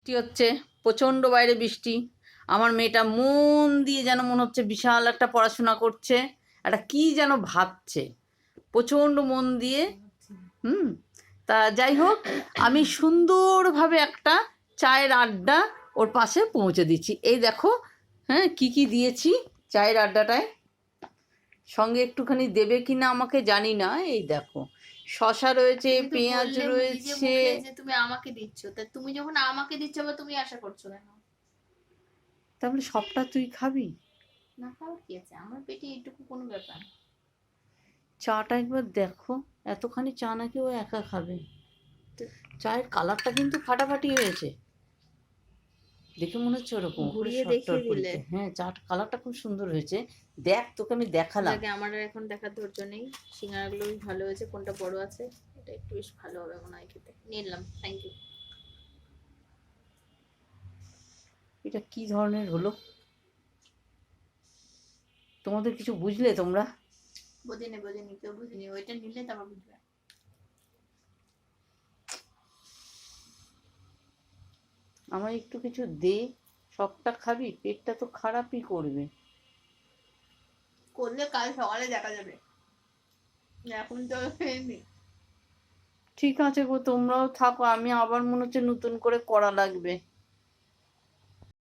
বৃষ্টি হচ্ছে, প্রচণ্ড বাইরে বৃষ্টি। আমার মেয়েটা মন দিয়ে যেন মনে হচ্ছে বিশাল একটা পড়াশোনা করছে, একটা কি যেন ভাবছে প্রচণ্ড মন দিয়ে। হুম, তা যাই হোক, আমি সুন্দরভাবে একটা চায়ের আড্ডা ওর পাশে পৌঁছে দিচ্ছি। এই দেখো, হ্যাঁ, কি কি দিয়েছি চায়ের আড্ডাটায়। সঙ্গে একটুখানি দেবে কি না আমাকে জানি না। এই দেখো, শশা রয়েছে, তুমি তো পেঁয়াজ বললে নিজে রয়েছে। মুখে যে তুমি আমাকে দিচ্ছ, তা তুমি যখন আমাকে দিচ্ছ আবার তুমি আশা করছো কেন? তাহলে সবটা তুই খাবি? না খাওয়ার কি আছে, আমার পেটে এইটুকু কোনো ব্যাপার। চাটা একবার দেখো, এতখানি চা নাকি ও একা খাবে। চায়ের কালারটা কিন্তু ফাটাফাটি হয়েছে, দেখে মনে হচ্ছে ওরকম উপরে ঘুরিয়ে শর্টর দেখিয়ে দিলে। পড়েছে। হ্যাঁ, চাট কালারটা খুব সুন্দর হয়েছে। দেখ, তোকে আমি দেখালাম। যাকে আমার আর এখন দেখার ধৈর্য নেই। সিঙ্গারাগুলো বেশ ভালো হয়েছে, কোনটা বড় আছে, এটা একটু বেশ ভালো হবে মনে হয় খেতে। নিলাম, থ্যাংক ইউ। এটা কি ধরনের হলো? তোমাদের কিছু বুঝলে তোমরা? বোঝেনি কেউ বোঝেনি, ওইটা নিলে তারপর বুঝবে। আমার একটু কিছু দে, সবটা খাবি? পেটটা তো খারাপই করবে। করলে কাল সকালে দেখা যাবে, এখন তো হয়নি। ঠিক আছে গো, তোমরাও থাকো, আমি আবার মনে হচ্ছে নতুন করে করা লাগবে।